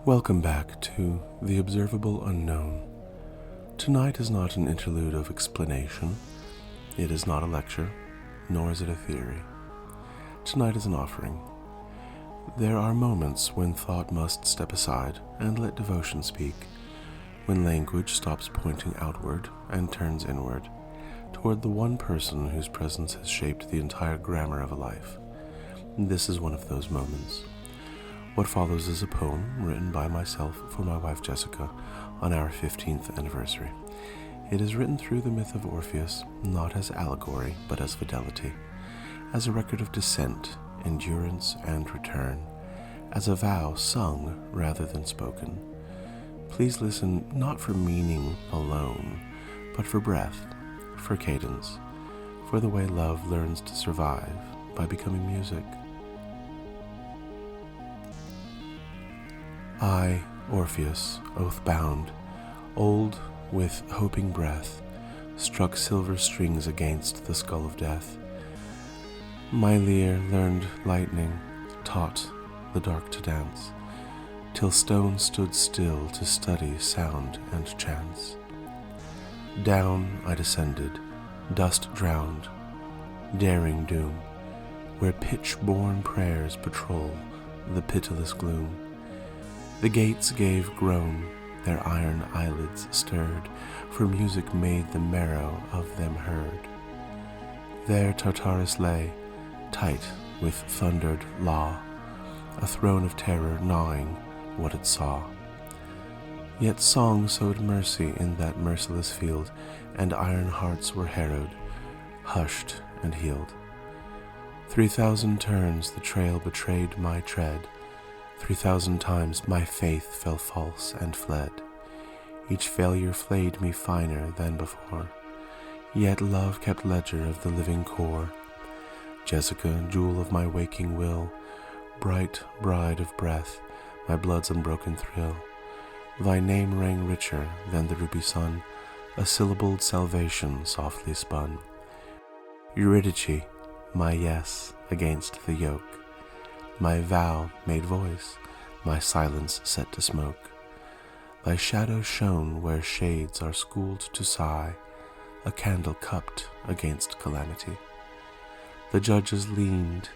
Welcome back to the Observable Unknown. Tonight is not an interlude of explanation. It is not a lecture, nor is it a theory. Tonight is an offering. There are moments when thought must step aside and let devotion speak, when language stops pointing outward and turns inward, toward the one person whose presence has shaped the entire grammar of a life. This is one of those moments. What follows is a poem written by myself for my wife Jessica on our 15th anniversary. It is written through the myth of Orpheus, not as allegory, but as fidelity, as a record of descent, endurance, and return, as a vow sung rather than spoken. Please listen not for meaning alone, but for breath, for cadence, for the way love learns to survive by becoming music. I, Orpheus, oath-bound, old with hoping breath, struck silver strings against the skull of death. My lyre learned lightning, taught the dark to dance, till stone stood still to study sound and chance. Down I descended, dust drowned, daring doom, where pitch-born prayers patrol the pitiless gloom. The gates gave groan, their iron eyelids stirred, for music made the marrow of them heard. There Tartarus lay, tight with thundered law, a throne of terror gnawing what it saw. Yet song sowed mercy in that merciless field, and iron hearts were harrowed, hushed and healed. 3,000 turns the trail betrayed my tread, 3,000 times my faith fell false and fled. Each failure flayed me finer than before, yet love kept ledger of the living core. Jessica, jewel of my waking will, bright bride of breath, my blood's unbroken thrill, thy name rang richer than the ruby sun, a syllabled salvation softly spun. Eurydice, my yes against the yoke, my vow made voice, my silence set to smoke. Thy shadow shone where shades are schooled to sigh, a candle cupped against calamity. The judges leaned,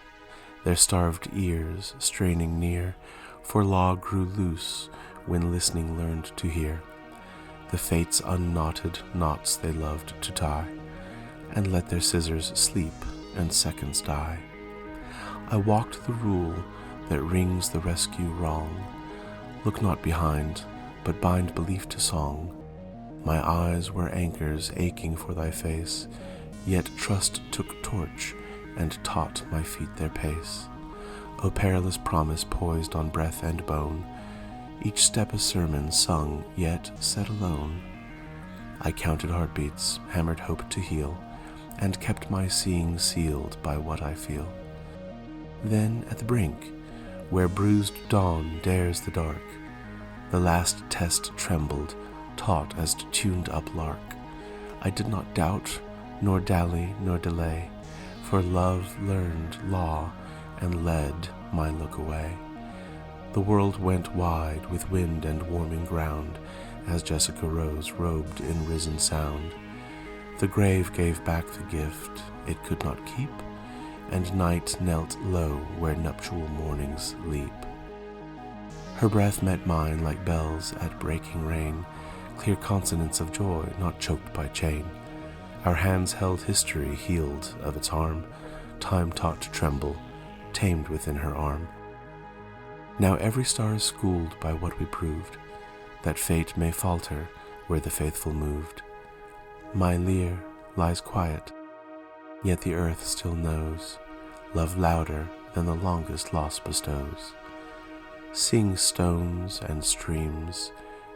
their starved ears straining near, for law grew loose when listening learned to hear. The fates unknotted knots they loved to tie, and let their scissors sleep and seconds die. I walked the rule that rings the rescue wrong. Look not behind, but bind belief to song. My eyes were anchors aching for thy face, yet trust took torch and taught my feet their pace. O perilous promise poised on breath and bone, each step a sermon sung yet said alone. I counted heartbeats, hammered hope to heal, and kept my seeing sealed by what I feel. Then at the brink, where bruised dawn dares the dark, the last test trembled, taut as tuned up lark. I did not doubt, nor dally, nor delay, for love learned law and led my look away. The world went wide with wind and warming ground, as Jessica rose, robed in risen sound. The grave gave back the gift it could not keep, and night knelt low where nuptial mornings leap. Her breath met mine like bells at breaking rain, clear consonants of joy not choked by chain. Our hands held history healed of its harm, time taught to tremble, tamed within her arm. Now every star is schooled by what we proved, that fate may falter where the faithful moved. My lyre lies quiet, yet the earth still knows love louder than the longest loss bestows. Sing stones and streams,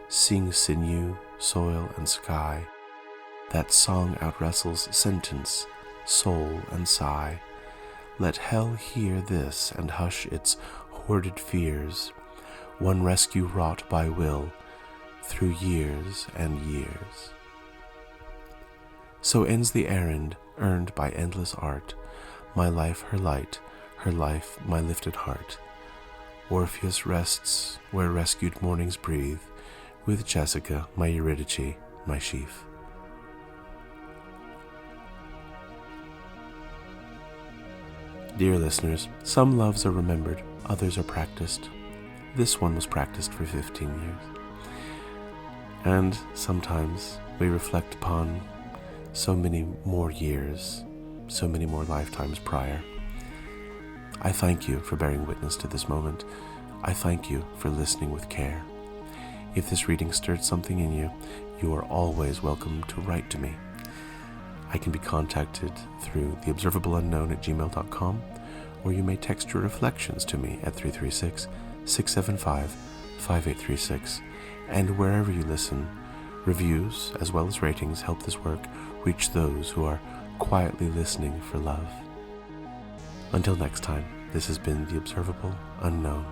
sing sinew, soil and sky, that song outwrestles sentence, soul and sigh. Let hell hear this and hush its hoarded fears, one rescue wrought by will through years and years. So ends the errand earned by endless art, my life her light, her life my lifted heart. Orpheus rests where rescued mornings breathe, with Jessica, my Eurydice, my sheaf. Dear listeners, some loves are remembered, others are practiced. This one was practiced for 15 years. And sometimes we reflect upon so many more years, so many more lifetimes prior. I thank you for bearing witness to this moment. I thank you for listening with care. If this reading stirred something in you, you are always welcome to write to me. I can be contacted through theobservableunknown@gmail.com, or you may text your reflections to me at 336-675-5836. And wherever you listen, reviews as well as ratings help this work reach those who are quietly listening for love. Until next time, this has been The Observable Unknown.